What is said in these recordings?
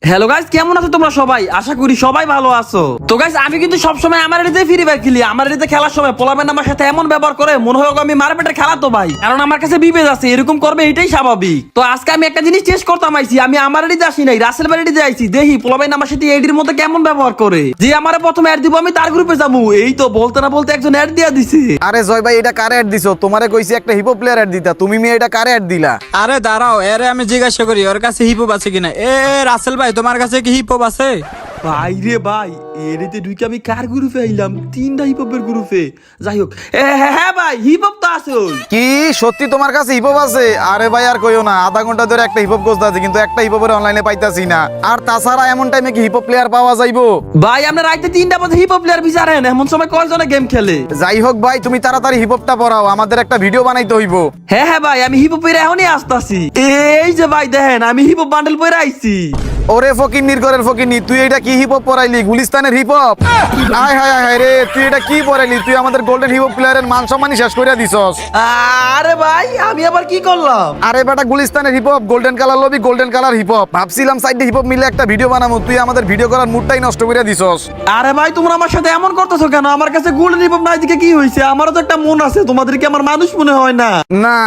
Hello guys, কেমন আছো তোমরা সবাই? আশা করি সবাই ভালো আছো। তো গাইস, আমি কিন্তু সবসময় আমার এরিতে ফ্রি ফায়ার খেলি। আমার এরিতে খেলার সময় পোলাবেন আমার সাথে এমন ব্যবহার করে মনে হয় আমি মারপেটের খেলা তো ভাই, কারণ আমার কাছে বিবেজ আছে, এরকম করবে এটাই স্বাভাবিক। তো আজকে আমি একটা জিনিস টেস্ট করতাম আইছি। আমি আমার এরিতে আসি নাই, রাসেল বাড়িতে আইছি। দেখি পোলাবেন আমার সাথে এডির মধ্যে কেমন ব্যবহার করে। যে আমার প্রথমে অ্যাড দিব, আমি তার গ্রুপে যাবো। এই তো বলতে না বলতে একজন অ্যাড দিয়া দিছে। আরে জয় ভাই, এটা কারে অ্যাড দিছো? তোমারে কইছি একটা হিপহপ প্লেয়ার অ্যাড দিতা, তুমি মেয়ে এটা কারে অ্যাড দিলা? আরে দাঁড়াও, এরে আমি জিজ্ঞাসা করি ওর কাছে হিপহপ আছে কিনা। রাসেল ভাই, তোমার কাছে কি হিপহপ আছে? ভাই রে ভাই, এরিতে ঢুকে আমি কার গ্রুপে আইলাম? তিনটা হিপহপের গ্রুপে। যাই হোক, হ্যাঁ ভাই, হিপহপ তো আছে। কি সত্যি তোমার কাছে হিপহপ আছে? আরে ভাই আর কইও না, আধা ঘন্টা ধরে একটা হিপহপ খুঁজতে আছি, কিন্তু একটা হিপহপের অনলাইনে পাইতাছি না। আর তাছাড়া এমন টাইমে কি হিপহপ প্লেয়ার পাওয়া যাইবো? ভাই আমরা রাইতে 3টা বাজে হিপহপ প্লেয়ার বিচারেন, এমন সময় কয়জনে গেম খেলে? যাই হোক ভাই, তুমি তাড়াতাড়ি হিপহপটা পড়াও, আমাদের একটা ভিডিও বানাইতে হইব। হ্যাঁ ভাই, আমি হিপহপ পরে এখনই আসতাছি। এই যে ভাই দেখেন, আমি হিপহপ বান্ডেল পরে আইছি। ওরে ফকির নির্গরের ফকির নি, তুই এটা কি হিপহপ পড়াইলি? গুলিস্তানের হিপহপ? হায় হায় হায় রে, তুই এটা কি পড়াইলি? তুই আমাদের গোল্ডেন হিপহপ প্লেয়ারের মান সম্মানই শেষ করে দিছস। আরে ভাই, আমি আবার কি করলাম? আরে বেটা, গুলিস্তানের hip hop, golden colour lobby, golden colour hip hop. ভাবছিলাম সাইডে হিপহপ মিলে একটা ভিডিও বানাবো, তুই আমাদের ভিডিও করার মুডটাই নষ্ট করে দিছস। আরে ভাই, তোমরা আমার সাথে এমন করতেছো কেন? আমার কাছে গোল্ডেন হিপহপ নাই দিকে কি হয়েছে? আমারও তো একটা মন আছে, তোমাদেরকে আমার মানুষ মনে হয় না? না,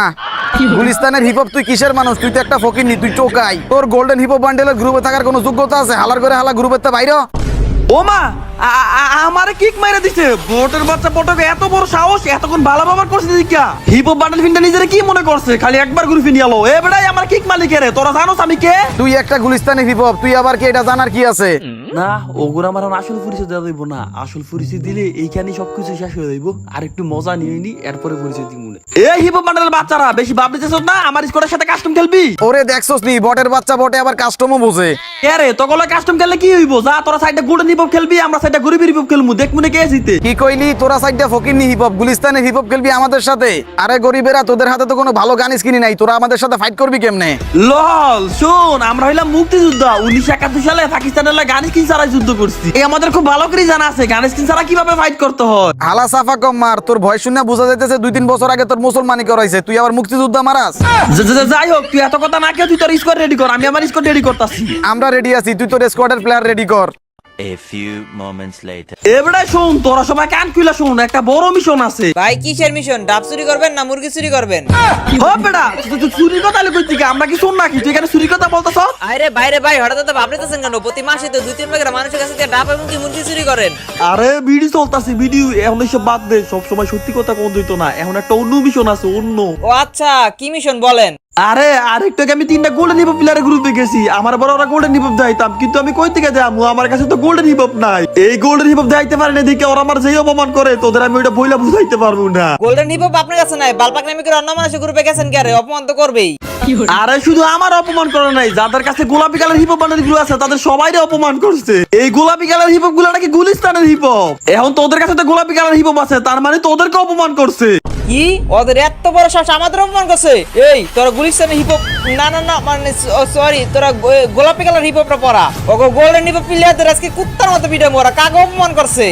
গুলিস্তানের হিপহপ তুই কিসের মানুষ? তুই তো একটা ফকির নি, তুই টোকাই। তোর গোল্ডেন হিপহপ বান্ডেলের গ্রুপে থাকার কোনো যোগ্যতা আছে? হালার করে হালা গ্রুপের তো বাইরে। ও মা, আমারে কিক মেরে দিছে। বোটের বাচ্চা পটকে এত বড় সাহস, এতক্ষণ ভালো ব্যবহার করছে দিকা। হিপহপ বান্ডেল ফিনটা নিজের কি মনে করছে? খালি একবার গ্রুপে নিয়ে এলো। এ বেটাই, আমার কিক মালিকের, তোরা জানোস আমি কে? তুই একটা গুলিস্তানের হিপহপ, তুই আবার কি এটা জানার কি আছে? না, ওগুলো আমার আসল পরিচয় দেওয়া যাইব না। আসল পরিচয় দিলে এইখানে সবকিছু শেষ হয়ে যাইব। আর একটু মজা নিয়ে নি, এরপরে পরিচয় দিব। এই হিপহপ বান্ডেলের বাচ্চারা বেশি ভাবতেছিস না? আমার স্কোয়াডের সাথে কাস্টম খেলবি? ওরে দেখছস নি, বটের বাচ্চা বটে আবার কাস্টমও বোঝে। কে রে, তোগুলো কাস্টম খেললে কি হইব? যা তোরা সাইডে গোল্ডেন হিপহপ খেলবি, আমরা সাইডে গরিবের হিপহপ খেলবো। দেখ মনে কে জিতে। কি কইলি? তোরা সাইডটা ফকির নি হিপহপ, গুলিস্তানের হিপহপ খেলবি আমাদের সাথে? আরে গরিবেরা, তোদের হাতে তো কোনো ভালো গান স্কিনি নাই, তোরা আমাদের সাথে ফাইট করবি কেমনে? লল শুন, আমরা হইলাম মুক্তিযোদ্ধা। 1971 সালে পাকিস্তানের লাগে গান স্কিন ছাড়া যুদ্ধ করছি। এই আমাদের খুব ভালো করে জানা আছে গান স্কিন ছাড়া কিভাবে ফাইট করতে হয়। হালা সাফা কম মার, তোর ভয় শুনে বোঝা যাইতেছে 2-3 বছর আগে তোর মুসলমানি করাইছে, তুই আবার মুক্তিযোদ্ধা মারাস। যাই হোক, তুই এত কথা না কেউ, তুই তোর স্কোয়াড রেডি কর, আমি আমার স্কোয়াড রেডি করতেছি। আমরা রেডি আছি, তুই তোর স্কোয়াডের প্লেয়ার রেডি কর। A few moments later. এবারে শুন, তোরা সবাই কান খুলে শুন, একটা বড় মিশন আছে। ভাই কিসের মিশন? ডাব চুরি করবেন না মুরগি চুরি করবেন? ও বেটা, তুই চুরি কথা কই থেকে? আমরা কি শুন নাকি তুই এখানে চুরি কথা বলতেছ? আরে বাইরে ভাই, হঠাৎ তো ভাবতেছেন কেন? প্রতি মাসে তো 2-3 টাকা মানুষের কাছে দিয়ে ডাব এবং কি মুরগি চুরি করেন। আরে ভিডিও চলতাছে, ভিডিও এখন এসব বাদ দে। সব সময় সত্যি কথা কোন দিত না, এখন একটা অন্য মিশন আছে, অন্য। ও আচ্ছা, কি মিশন বলেন? আরে আরেকটু আগে আমি 3টা গোল্ডেন হিপহপ প্লেয়ারের গ্রুপে গেছি। আমার বড় ওরা গোল্ডেন হিপহপ যাইতাম, কিন্তু আমি কই থেকে যাবো? আমার কাছে তো গোল্ডেন হিপহপ নাই। এই গোল্ডেন হিপহপ যাইতে পারে না দেখে ওরা আমার যেই অপমান করে, তোদের আমি ওইটা বইলা বুঝাইতে পারবো না। গোল্ডেন হিপ হপ আপনার কাছে নাই, বালপাক নামে করে অন্য মানুষের গ্রুপে গেছেন কে? অপমান তো করবেই। আরে শুধু আমার অপমান করে নাই, যাদের কাছে গোলাপি কালার হিপহপ বান্ডেল গুলো আছে তাদের সবাইরে অপমান করছে। এই গোলাপি কালার হিপহপ গুলো নাকি গুলিস্তানের হিপহপ। এখন তোদের কাছে তো গোলাপি কালার হিপহপ আছে, তার মানে তোদেরকে অপমান করছে। কি ওদের এত বড় সাহস আমাদের অপমান করছে? এই তোরা গুলিস্তানের হিপ হপ, না না না মানে সরি, তোরা গোলাপি কালার হিপ হপটা পরা। ওগো গোল্ডেন হিপ হপ প্লেয়ারদের আজকে কুত্তার মতো পিঠে মোরা কাকে অপমান করছে?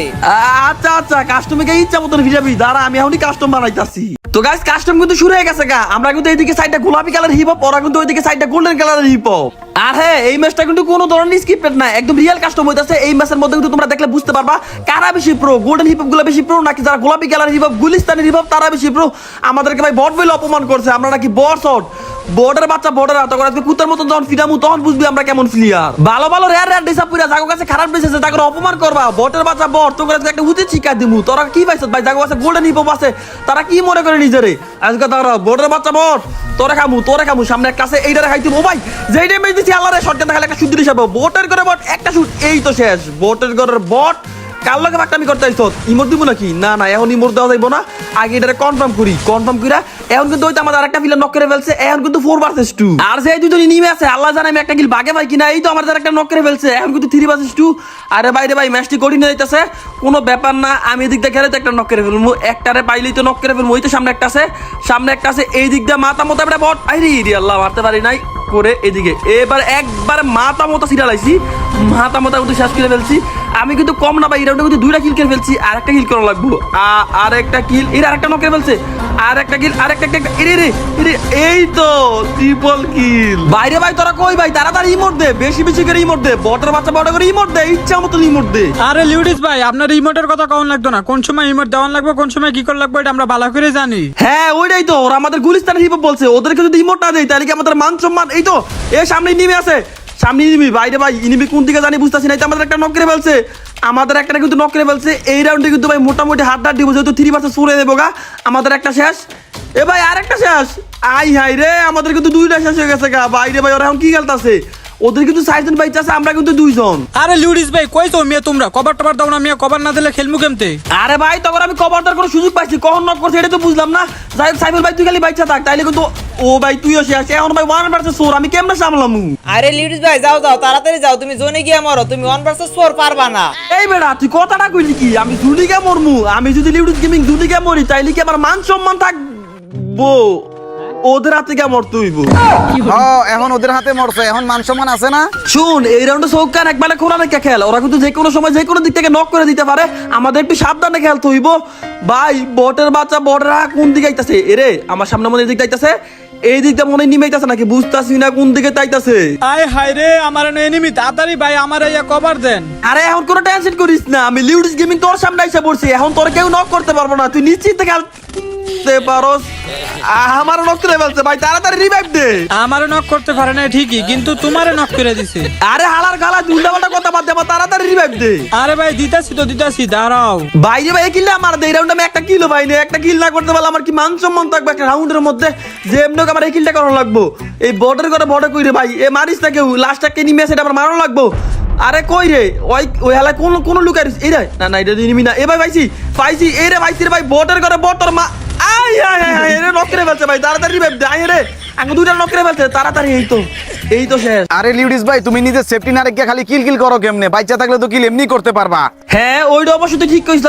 আচ্ছা আচ্ছা, কাস্টমকে ইচ্ছা মতন ভিজাবি, দাঁড়া আমি এখনই কাস্টম বানাইতাছি। তো গাইস, কাস্টম কিন্তু শুরু হয়ে গেছে গা। আমরা কিন্তু এইদিকে সাইডটা গোলাপি কালার হিপহপ, ওরা কিন্তু ওইদিকে সাইডটা গোল্ডেন কালার হিপহপ। আর হ্যাঁ, এই ম্যাচটা কিন্তু কোনো ধরনের স্ক্রিপ্টেড না, একদম রিয়েল কাস্টম হইতাছে। এই ম্যাচের মধ্যে কিন্তু তোমরা দেখলে বুঝতে পারবা কারা বেশি প্রো, গোল্ডেন হিপহপ গুলো বেশি প্রো নাকি যারা গোলাপি কালার হিপহপ গুলিস্তানের হিপহপ তারা বেশি প্রো। আমাদেরকে ভাই বট বলে অপমান করছে, আমরা নাকি বট শট। বর্ডার বাচ্চা বর্ডার আত করে কুত্তার মতন যখন ফিরামু তখন বুঝবি আমরা কেমন প্লেয়ার। ভালো ভালো রেয়ার রেয়ার ডিসা পুরা জাগো কাছে খারাপ বেঁচেছে, তাকে অপমান করবা। বটের বাচ্চা বট, তোকে একটা উচিত শিক্ষা দিমু। তোরা কি পাইছ ভাই? জাগো কাছে গোল্ডেন হিপহপ আছে, তারা কি মনে করে নিজেরে? আজকে তারা বটের বাচ্চা বট, তোরা খামু সামনে একটা আছে, এইটারে খাইতে। ও ভাই, যেই টাইমে দিছি আল্লাহরে শটগান দেখালে একটা শুদ্ধ হিসাবে বটের করে বট একটা শুট, এই তো শেষ। বটের ঘরের বট কার লগে বাকটামি করতে আইছ? ইমোট দিব নাকি? না না, এখন ইমোট দেওয়া যাইব না। আগে এটারে কনফার্ম করি। এখন কিন্তু ওইটা আমাদের আরেকটা প্লেয়ার নক করে ফেলছে। এখন কিন্তু 4 ভার্সেস 2। আর যে দুজনই নিমে আছে, আল্লাহ জানে আমি একটা কিল বাগে ভাই কিনা। এই তো আমাদের একটা নক করে ফেলছে। এখন কিন্তু 3 ভার্সেস 2। আরে বাইরে ভাই, ম্যাচটি কঠিন হয়ে যাইতেছে। কোনো ব্যাপার না, আমি এদিক দিয়ে খেলে তো একটা নক করে ফেলবো। একটারে পাইলেই তো নক করে ফেলবো। ওই তো সামনে একটা আছে, এই দিক দিয়ে মাথা মতো একটা বট। আরে আল্লাহ, মারতে পারি নাই। করে এদিকে এবার একবার মাথা মতো সিরা লাইছি, মাথা মতো কিন্তু শেষ করে ফেলছি। আমি কিন্তু কম না ভাই, এই রাউন্ডে কিন্তু 2টা কিল করে ফেলছি, আর একটা কিল করা লাগবো, আর একটা কিল, এর আরেকটা নক করে ফেলছে, আর একটা কিল, আর একটা এই তো ট্রিপল কিল। বাইরে ভাই তোরা কই ভাই, তাড়াতাড়ি ইমোট দে, বেশি বেশি করে ইমোট দে, বটের বাচ্চা বড় করে ইমোট দে, ইচ্ছা মতো ইমোট দে। আরে লিউডিস ভাই, আপনার রিমোটের কথা কখন লাগতো না, কোন সময় রিমোট দেওয়ান লাগবে, কোন সময় কি করে লাগবে, এটা আমরা ভালো করে জানি। হ্যাঁ ওইটাই তো, ওরা আমাদের গুলিস্তানের হিপ বলছে, ওদেরকে যদি ইমোট না দেয় তাহলে কি আমাদের মান সম্মান। এই তো এ সামনে নিমে আছে, সামনে নিবি বাইরে ভাই, ইনিবি কোন দিকে জানি বুঝতেছি না। এই তো আমাদের একটা নক করে ফেলছে, আমাদের একটা কিন্তু নক করে ফেলছে। এই রাউন্ডে কিন্তু ভাই মোটামুটি হাত দিব, যেহেতু 3 ছুড়ে দেবো গা। আমাদের একটা শেষ, এ ভাই আর একটা শেষ। আই হাই রে, আমাদের কিন্তু 2টা শেষ হয়ে গেছে গা। বাইরে ভাই ওরা এখন কি খেলতেছে, ওদের কিন্তু 4 জন বাইচ আছে, আমরা কিন্তু 2 জন। আরে লিউডিস ভাই কই তো মিয়া, তোমরা কভার টভার দাও না মিয়া, কভার না দিলে খেলমু কেমতে? আরে ভাই তখন আমি কভার দেওয়ার কোনো সুযোগ পাইছি, কখন নক করছে এটা তো বুঝলাম না। যাই হোক সাইফুল ভাই তুই খালি বাইচা থাক, তাইলে কিন্তু ও ভাই তুইও শেষ। এখন ভাই 1 ভার্সেস 4 আমি কেমনে সামলামু? আরে লিউডিস ভাই যাও যাও, তাড়াতাড়ি যাও, তুমি জোনে গিয়ে মরো, তুমি 1 ভার্সেস 4 পারবা না। এই বেড়া তুই কথাটা কইলি কি, আমি জুলিকে মরমু? আমি যদি লিউডিস গেমিং জুলিকে মরি তাইলে কি আমার মান সম্মান থাকবো? ওদের হাতে কে মরতে হইব? এখন ওদের হাতে মরছে, এখন মান সম্মান আছে না? শুন এই রাউন্ডে চৌকান একবারে খোলা রেখে খেল, ওরা কিন্তু যে কোনো সময় যে কোনো দিক থেকে নক করে দিতে পারে, আমাদের একটু সাবধানে খেলতে হইব। ভাই বটের বাচ্চা বটরা কোন দিকে আইতাছে? এরে আমার সামনে মনে দিকে আইতাছে, এই দিকটা মনে নিমে আইতাছে নাকি বুঝতাছি না কোন দিকে তাইতাছে। আয় হায় রে, আমার এনিমি, তাড়াতাড়ি ভাই আমার এই কভার দেন। আরে এখন কোনো টেনশন করিস না, আমি লিউডিস গেমিং তোর সামনে এসে পড়ছি, এখন তোর কেউ নক করতে পারবো না, তুই নিশ্চিন্তে খেলতে পারোস। আমার নক করে ফেলছে ভাই, তাড়াতাড়ি রিভাইভ দে। আমারে নক করতে পারে না ঠিকই, কিন্তু তোমারে নক করে দিছে। আরে হালার গালা দুল্লাপাল্টা কথা বাদ দে, আমার তাড়াতাড়ি রিভাইভ দে। আরে ভাই দিতাছি তো দিতাছি, দাঁড়াও। বাইরে ভাই কিল আমার দে, এই রাউন্ডে আমি একটা কিলো ভাই নেই, একটা কিল না করতে পারলে আমার কি মান সম্মান থাকবে একটা রাউন্ডের মধ্যে? যে এমনি হোক আমার এই কিলটা করানো লাগবো। এই বটের করে বড় কই রে ভাই, এ মারিস না কেউ, লাস্টটা কে নিমে সেটা আমার মারানো লাগবো। আরে কই রে ওই হেলায় কোন লুকাই এই রে, না না এটা নিবি না। এ ভাই পাইছি এই রে পাইছি রে ভাই, বটের করে বটর মা। আই আই আই রে নক করে ফেলছে ভাই, তাড়াতাড়ি রিভাইভ দে। আই রে আঙ্গু 2টা নক করে ফেলছে, তাড়াতাড়ি এই তো শেষ। আরে লিউডিস ভাই তুমি নিজের সেফটি না রেখে খালি কিল করো কেমনে? বাচ্চা থাকলে তো কিল এমনি করতে পারবা। হ্যাঁ ওইটা অবশ্যই তুই ঠিক কইছ।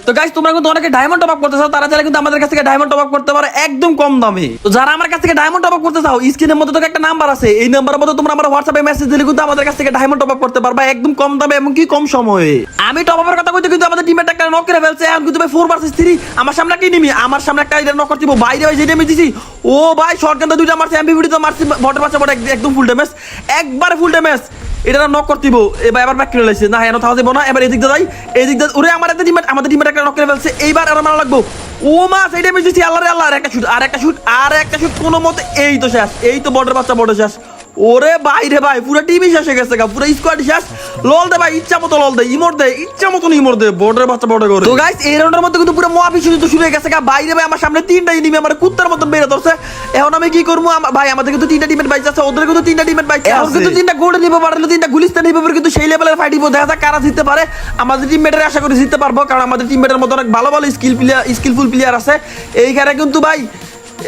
তো গাইস তোমরা কিন্তু অনেকে ডায়মন্ড টপ আপ করতে চাও, তারা চাইলে কিন্তু আমাদের কাছ থেকে ডায়মন্ড টপ আপ করতে পারো একদম কম দামে। তো যারা আমার কাছ থেকে ডায়মন্ড টপ আপ করতে চাও, স্ক্রিনের মধ্যে তো একটা নাম্বার আছে, এই নাম্বারের মধ্যে তোমরা আমার হোয়াটসঅ্যাপে মেসেজ দিলে কিন্তু আমাদের কাছ থেকে ডায়মন্ড টপ আপ করতে পারবা একদম কম দামে এবং কি কম সময়ে। আমি টপ আপের কথা কইতে কিন্তু আমাদের টিমের একটা নক করে ফেলছে, এখন কিন্তু ভাই 4 ভার্সেস 3 আমার সামনে কি নিমি, আমার সামনে একটা এটা নক করতে বাইরে ভাই যে ড্যামেজ দিছি। ও ভাই শটগানটা 2টা মারছে, এমপিভিডি তো মারছি, বটের বাচ্চা বট একদম ফুল ড্যামেজ, একবারে ফুল ড্যামেজ। এটা নক করতে দিব, এবার আবার ব্যাক করে লাইছে না, এনো থাকা দেব না। এবার এদিক দিয়ে যাই, এদিক দিয়ে ওরে আমার একটা টিমমেট, আমাদের টিমমেট একটা নক করে ফেলছে, এইবার আর মারা লাগবো। ও মা সেই ড্যামেজ দিছি, আল্লাহ রে আল্লাহ। আর একটা শুট কোনো মতে, এই তো শেষ, এই তো বটের বাচ্চা বড় শেষ। ওরে ভাই রে ভাই, পুরো টিমই শেষ হয়ে গেছে গা, পুরো স্কোয়াড শেষ। লল দে ভাই, ইচ্ছা মতো লল দে, ইমোট দে, ইচ্ছা মতো ইমোট দে, বটের বাচ্চা বড় করে। তো গাইস এই রাউন্ডের মধ্যে কিন্তু পুরো মহাবিশ্ব যুদ্ধ শুরু হয়ে গেছে গা। বাইরে ভাই আমার সামনে 3টা এনিমি আমার কুত্তার মতন বেড়ে ধরছে। এখন আমি কি করবো ভাই, আমাদের কিন্তু 3টা টিমের বাইচ আছে, ওদের কিন্তু 3টা টিমের বাইচ আছে, এখন কিন্তু 3টা গোল্ড নিব পারলে 3টা গুলিস্তান নিব, কিন্তু সেই লেভেলের ফাইট দিব, দেখা যাক কারা জিততে পারে। আমাদের টিমমেটের আশা করি জিততে পারবো, কারণ আমাদের টিমমেটের মধ্যে অনেক ভালো ভালো স্কিলফুল প্লেয়ার আছে এইখানে কিন্তু ভাই।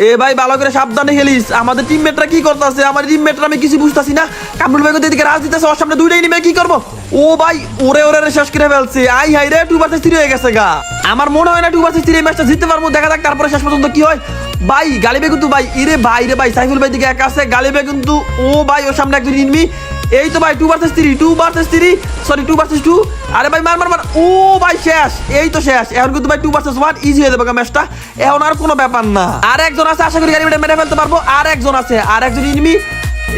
এ ভাই ভালো করে সাবধানে খেলিস, আমাদের টিমমেটরা কি করতেছে, আমার টিমমেটরা আমি কিছু বুঝতাছি না। কামরুল ভাই কিন্তু এদিকে রাজ দিতেছে, ওর সামনে 2টাই নিবে, কি করবো? ও ভাই ওরে শেষ করে ফেলছে। আই হাই রে 2 ভার্সেস 3 হয়ে গেছে গা। আমার মনে হয় না 2 ভার্সেস 3 এই ম্যাচটা জিততে পারবো, দেখা যাক তারপরে শেষ পর্যন্ত কি হয়। ভাই গালিবে কিন্তু ভাই, রে ভাই সাইফুল ভাই দিকে একা আছে, গালিবে কিন্তু ও ভাই ওর সামনে একজন নিবি। এই তো ভাই 2 ভার্সেস 3 সরি 2 ভার্সেস 2। আরে ভাই মার ও ভাই শেষ, এই তো শেষ। এখন কিন্তু ভাই 2 ভার্সেস 1 ইজি হয়ে যাবে ম্যাচটা, এখন আর কোনো ব্যাপার না। আর একজন আছে, আশা করি গাড়ি মেরে ফেলতে পারবো। আর একজন আছে, আর একজন ইনিমি।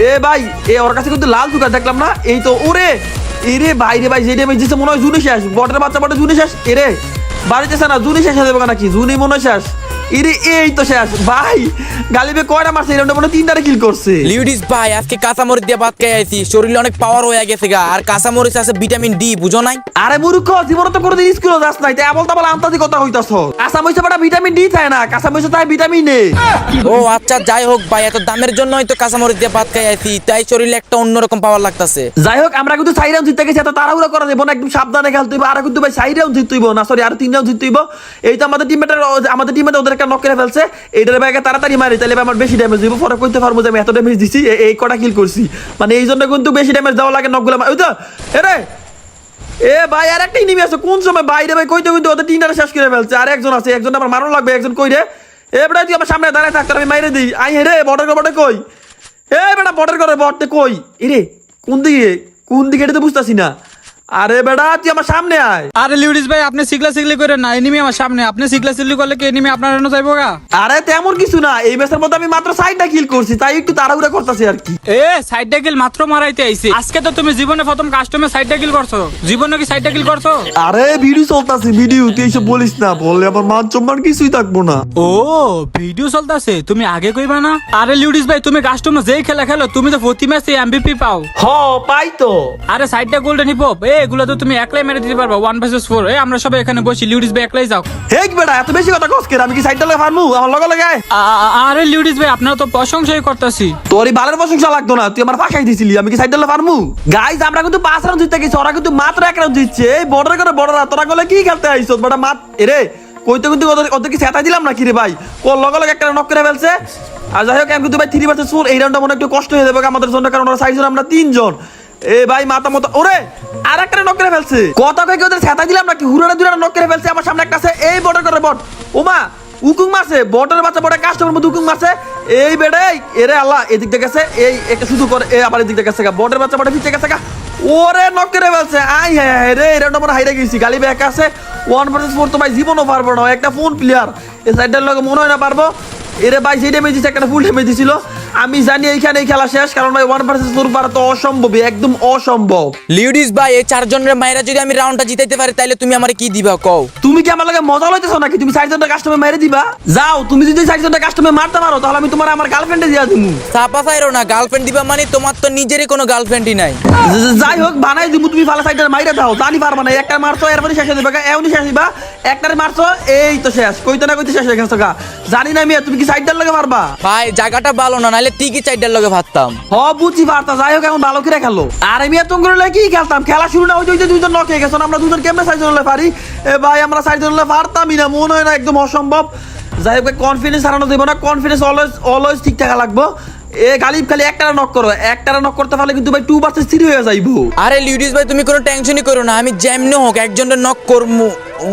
এ ভাই ওর কাছে কিন্তু লাল জুকা দেখলাম না, এই তো ওরে এরে ভাই রে ভাই যে ড্যামেজ দিচ্ছে মনে হয় জুনি শেষ, বটের বাচ্চা বটে জুনি শেষ। এরে বাড়িতেছে না, জুনি শেষ হয়ে যাবে নাকি, জুনি মনে হয় শেষ। এই তো শেষ ভাই। গালিবে কয়টা মারছে এই রাউন্ডে, মনে 3টা কিল করছে। লিউডিস ভাই আজকে কাঁচামরিচ দিয়ে ভাত খেয়ে আইছি, শরীরে অনেক পাওয়ার হয়ে গেছে গা, আর কাঁচামরিচ আছে ভিটামিন ডি, বুঝো নাই? আরে মূর্খ, জীবনে তো কোনোদিন স্কুলে যাস নাই, তাই আমল তাবল আন্তাজি কথা হইতাছ। কাঁচামরিচে বড় ভিটামিন ডি থাকে না, কাঁচামরিচে তাই ভিটামিন এ। ও আচ্ছা যাই হোক ভাই, এত দামের জন্যই তো কাঁচামরিচ দিয়ে ভাত খেয়ে আইছি, তাই শরীরে একটা অন্যরকম পাওয়ার লাগতাছে। যাই হোক আমরা কিন্তু 4 রাউন্ড জিততে গেছি, এত তাড়াহুড়া করা যাবে না, একদম সাবধানে খেলতে হইব। আর কিন্তু ভাই 4 রাউন্ড জিততে হইব না, সরি আর 3 রাউন্ড জিততে হইব। এই তো আমাদের টিমমেট ওদের একটা নক করে ফেলছে, এইটার ব্যাগে তাড়াতাড়ি মারি, তাহলে আমার বেশি ড্যামেজ দিব, পরে কইতে পারবো যে আমি এত ড্যামেজ দিছি, এই কটা কিল করছি, মানে এই জন্য কিন্তু বেশি ড্যামেজ দেওয়া লাগে নকগুলো। ওই তো এ ভাই আর একটা ইনিমি আছে, কোন সময় বাইরে ভাই কইতে ওদের 3টা শেষ করে ফেলছে। আর একজন আছে, একজন আমার মারণ লাগবে, একজন কই রে? এ বড় তুই আমার সামনে দাঁড়ায় থাক, আমি মাইরে দিই। আই রে বড় কই? এই বেটা বটের করে বটতে কই এরে কোন দিকে এটা তো বুঝতাছি না। আরে বেটা তুই আমার সামনে আয়। আরে লিউডিস ভাই আপনি সিগলা সিগলি করেন না, এনিমি আমার সামনে, আপনি সিগলা সিগলি করলে কি এনিমি আপনার জন্য যাইবো গা? আরে তেমন কিছু না, এই ম্যাচের মধ্যে আমি মাত্র 6টা কিল করছি, তাই একটু তাড়াহুড়া করতেছি আর কি। এ সাইডটা কিল মাত্র মারাইতে আইছি, আজকে তো তুমি জীবনে প্রথম কাস্টমে সাইডটা কিল করছো, জীবনে কি সাইডটা কিল করছো? আরে ভিডিও চলতেছে, ভিডিও তুই এইসব বলিস না, বললে আমার মান সম্মান কিছুই থাকবো না। ও ভিডিও চলতেছে, তুমি আগে কইবা না? আরে লিউডিস ভাই তুমি কাস্টমে যেই খেলা খেলো তুমি তো প্রতি ম্যাচে এমভিপি পাও। হ পাই তো। আরে সাইডটা গোল্ডেন হিপ হপ এগুলো তো তুমি একলাই মেরে দিতে পারবা 1 vs 4। আমরা সবাই এখানে বসি, লিউডিস ভাই একলাই যাও। হেক বেটা এত বেশি কথা কস কেন? আমি কি সাইডটা লাগে ফারমু? আমার লগে লাগে আয়। আরে লিউডিস ভাই আপনারা তো প্রশংসাই করতেছি। তোরই বালের প্রশংসা লাগতো না, তুই আমার ফাঁসাই দিছিলি, আমি কি সাইডটা লাগে ফারমু? গাইস আমরা কিন্তু 5 রাউন্ড জিততে গেছি, ওরা কিন্তু মাত্র 1 রাউন্ড জিতছে। এই বর্ডার করে বর্ডার তোরা গলে কি খেলতে আইছস বেটা? মাত এরে কইতে কিন্তু ওদের কি সেটা দিলাম নাকি রে ভাই? কোন লগে একটা নক করে ফেলছে। আর যাই হোক আমি কিন্তু ভাই 3 vs 4 এই রাউন্ডটা মনে একটু কষ্ট হয়ে যাবে আমাদের জন্য, কারণ ওরা 4 জন আমরা 3 জন। এ ভাই মাথা মতো ওরে আর একটা নক করে ফেলছে। কথা কই কি ওদের সেটা দিলাম নাকি? হুরানা দুরানা নক করে ফেলছে। আমার সামনে একটা আছে, এই বর্ডার করে বট ওমা উকুং মারছে, বটের বাচ্চা বটে কাস্টমার মধ্যে উকুং মারছে। এই বেড়ে এরে আল্লাহ এদিক থেকে গেছে, এই একটা শুধু করে এ আবার এদিক থেকে গেছে, বটের বাচ্চা বটে পিছে গেছে। ওরে নক করে ফেলছে। আই হ্যাঁ রে এটা আমরা হাইরে গেছি, গালি ব্যাক আছে 1 vs 4 তো ভাই জীবনও পারবো না, একটা ফোন প্লেয়ার এই সাইডের লগে মনে হয় না পারবো। এরে ভাই সেই ড্যামেজ দিচ্ছে, একটা ফুল ড্যামেজ দিছিল। আমি জানি এইখানে এই খেলা শেষ, কারণ ভাই 1 vs 4 পারা তো অসম্ভবই, একদম অসম্ভব। লিউডিস ভাই এই 4 জনের মায়েরা যদি আমি রাউন্ডটা জিতাইতে পারি তাহলে তুমি আমারে কি দিবা কও? তুমি কি আমার লগে মজা লইতেছো নাকি? তুমি 4 জনের কাস্টমার মেরে দিবা? যাও তুমি যদি 4 জনের কাস্টমার মারতে পারো তাহলে আমি তোমার আমার গার্লফ্রেন্ডে দিয়া দিমু। চাপা চাইরো না, গার্লফ্রেন্ড দিবা মানে তোমার তো নিজেরই কোনো গার্লফ্রেন্ডই নাই। যাই হোক বানাই দিমু, তুমি ফালা সাইডের মাইরা দাও, জানি পারবা না। একটা মারছো এরপরে শেষ হয়ে যাবে, এমনি শেষ হইবা। একটারে মারছো এই তো শেষ, কইতে না কইতে শেষ হয়ে গেছে গা। জানি না মিয়া তুমি কি সাইডটার লগে পারবা? ভাই জায়গাটা ভালো না, নাহলে ঠিকই চাইডার লগে ভাবতাম। হ বুঝি পারতা। যাই হোক এখন ভালো করে খেলো। আর আমি এত করে কি খেলতাম? খেলা শুরু না হইতে হইতে 2 জন নক হয়ে গেছে, আমরা 2 জন কেমনে 4 জন পারি? এ ভাই আমরা 4 জন পারতামই না, মনে হয় না, একদম অসম্ভব। যাই হোক কনফিডেন্স হারানো দেবো না, কনফিডেন্স অলওয়েজ ঠিক থাকা লাগবো। এ গালিব খালি একটারা নক করো, একটারা নক করতে পারলে কিন্তু ভাই 2 vs 3 হয়ে যাইবো। আরে লিউডিস ভাই তুমি কোনো টেনশনই করো না, আমি যেমনি হোক একজনের নক করমু। ও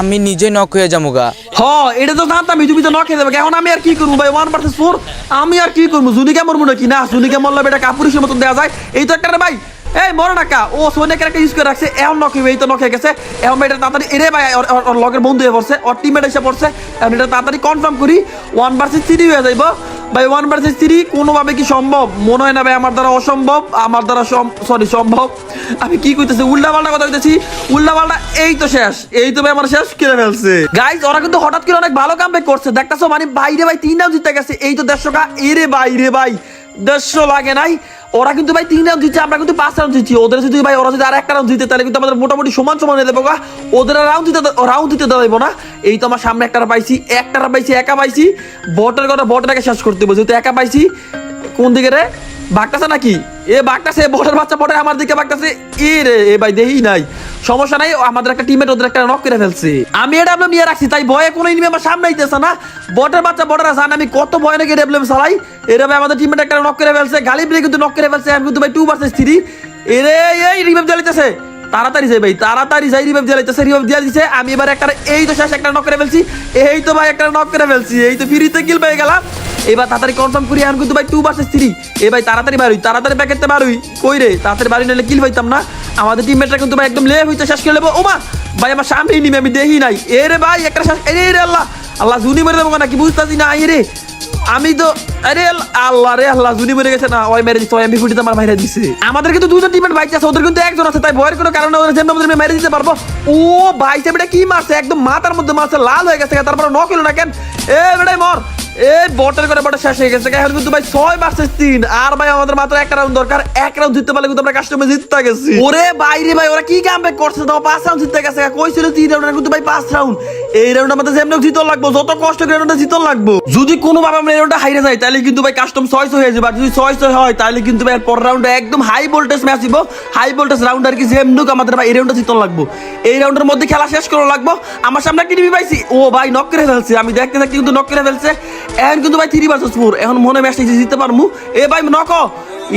আমি নিজে নক হয়ে যাবো গা। হ এটা তো জানতামই, তুমি তো নক হয়ে যাবে। এখন আমি আর কি করবো ভাই? 1 vs 4 আমি আর কি করবো? জুনিকে মরবো নাকি? না জুনিকে মরলে এটা কাপুরুষের মতন দেওয়া যায়। এই তো একটা ভাই এই মরো না কা, ও সোনিয়া ক্যারেক্টার ইউজ করে রাখছে, এখন নক হইবে। এই তো নক হয়ে গেছে, এখন এটা তাড়াতাড়ি এরে ভাই ওর লগের বন্ধু হয়ে পড়ছে, ওর টিমমেট এসে পড়ছে। এখন এটা তাড়াতাড়ি কনফার্ম করি 1 vs 3 হয়ে যাইবো ভাই। 1 vs 3 কোনোভাবে কি সম্ভব? মনে হয় না ভাই, আমার দ্বারা অসম্ভব, আমার দ্বারা সম্ভব। আমি কি কইতেছি? উল্টা পাল্টা কথা কইতেছি, উল্টা পাল্টা। এই তো শেষ, এই তো ভাই আমার শেষ করে ফেলছে। গাইস ওরা কিন্তু হঠাৎ করে অনেক ভালো কামব্যাক করছে, দেখতাছো? মানে বাইরে ভাই 3 রাউন্ড জিতে গেছে। এই তো 150 কা, এরে ভাই রে ভাই 150 লাগে নাই। ওরা কিন্তু ভাই 3 রাউন্ড জিতছে, আমরা কিন্তু 5 রাউন্ড জিতছি। ওদের যদি ভাই ওরা যদি আর একটা রাউন্ড জিতে তাহলে কিন্তু আমাদের মোটামুটি সমান হয়ে যাবে। ওদের রাউন্ড দিতে দেবো না। এই তো আমার সামনে একটারা পাইছি, একা পাইছি। বটের কথা বটটাকে শেষ করতে হবে, যেহেতু একা পাইছি। কোন দিকে রে বাগটাছে নাকি? এ বাগটাছে, বটের বাচ্চা বটে আমার দিকে বাগটাছে। এ রে এ ভাই দেহি নাই, সমস্যা নাই, আমাদের একটা টিমমেট ওদের একটা নক করে ফেলছে। আমি এটা আমরা নিয়ে রাখছি, তাই ভয়ে কোনো এনিমি আমার সামনে আইতেছে না। বটের বাচ্চা বটেরা জান আমি কত ভয় নাকি ডেভেলপ চালাই। এরা ভাই আমাদের টিমমেট একটা নক করে ফেলছে, গালিব রে কিন্তু নক করে ফেলছে। আমি কিন্তু ভাই 2 vs 3 এরে এই রিভাইভ জ্বালাইতেছে। তাড়াতাড়ি যাই ভাই, তাড়াতাড়ি যাই, রিভাইভ জ্বালাইতেছে, রিভাইভ দিয়ে দিছে। আমি এবার একটা এই তো শেষ একটা নক করে ফেলছি। এই তো ভাই একটা নক করে ফেলছি, এই তো ফ্রিতে কিল পেয়ে গেলাম। এবার তাড়াতাড়ি কনফার্ম করি, এখন কিন্তু ভাই 2 vs 3। এ ভাই তাড়াতাড়ি বাড়ুই, তাড়াতাড়ি প্যাকেটতে বাড়ুই। কই রে তাড়াতাড়ি বাড়ি নিলে কিল পাইতাম না। আমাদের টিমমেটরা কিন্তু ভাই একদম লে হইতে শেষ করে নেবো। ওমা ভাই আমার সামনেই নিবে, আমি দেখি নাই। এ রে ভাই একটা শেষ, এরে রে আল্লাহ আল্লাহ জুনি মেরে দেবো নাকি বুঝতেছি না। রে আমি তো আরে আল্লাহ রে আল্লাহ জুনি মরে গেছে না, ওই মেরে দিচ্ছে, ওই এমপি ফুটিতে আমার মাইরা দিছে। আমাদের কিন্তু 2 জন টিমমেট বাইক আছে, ওদের কিন্তু 1 জন আছে, তাই ভয়ের কোনো কারণে ওদের যেন আমাদের মেরে দিতে পারবো। ও ভাই সেটা কি মারছে, একদম মাথার মধ্যে মারছে, লাল হয়ে গেছে। তারপরে নক হলো না কেন? এ বেটাই মর। এই বটের করে বটে শেষ হয়ে গেছে। এখন কিন্তু ভাই 6 vs 3 আর ভাই আমাদের মাত্র একটা রাউন্ড দরকার। 1 রাউন্ড জিততে পারলে কিন্তু আমরা কাস্টমে জিততে গেছি। ওরে বাইরে ভাই ওরা কি কামব্যাক করছে, তাও 5 রাউন্ড জিততে গেছে। কইছিল 3 রাউন্ড, কিন্তু ভাই 5 রাউন্ড। এই রাউন্ড আমাদের যেমন জিতল লাগবো, যত কষ্ট করে রাউন্ডে জিতল লাগবো। যদি কোনো ভাবে আমরা এই রাউন্ডে হাইরে যাই তাহলে কিন্তু ভাই কাস্টম 600 হয়ে যাবে। আর যদি 600 হয় তাহলে কিন্তু ভাই পরের রাউন্ডে একদম হাই ভোল্টেজ ম্যাচ দিব। হাই ভোল্টেজ রাউন্ড আর কি যেমনুক আমাদের ভাই এই রাউন্ডে জিতল লাগবো। এই রাউন্ডের মধ্যে খেলা শেষ করা লাগবো। আমার সামনে একটা টিভি পাইছি, ও ভাই নক করে ফেলছে। আমি দেখতে কিন্তু নক করে ফেলছে। এখন কিন্তু ভাই 3 vs 4, এখন মনে ম্যাচটা জিততে পারমু। এ ভাই নক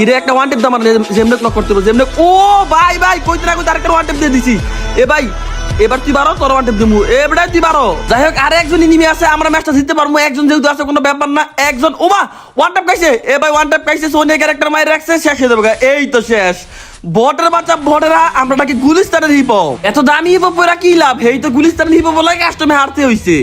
ইরে একটা ওয়ান টেপ দাম যেমন নক করতে হবে যেমন। ও ভাই ভাই কইতে না কইতে আরেকটা ওয়ান টেপ দিয়ে দিছি। এ ভাই এবার তুই বারো, তোর ওয়ান টেপ দিমু। এবারে তুই বারো। যাই হোক, আর একজনই নিমে আছে, আমরা ম্যাচটা জিততে পারবো। একজন যেহেতু আছে, কোনো ব্যাপার না। একজন ওমা ওয়ান টেপ খাইছে। এ ভাই ওয়ান টেপ খাইছে, সোনিয়া ক্যারেক্টার মাইর রাখছে, শেষ হয়ে যাবে গা। এই তো শেষ। বটের বাচ্চা বটেরা, আমরা নাকি গুলিস্তানের হিপ হপ। এত দামি হিপ হপ কি লাভ? এই তো গুলিস্তানের হিপ হপ বলে কাস্টমে হারতে হইছে।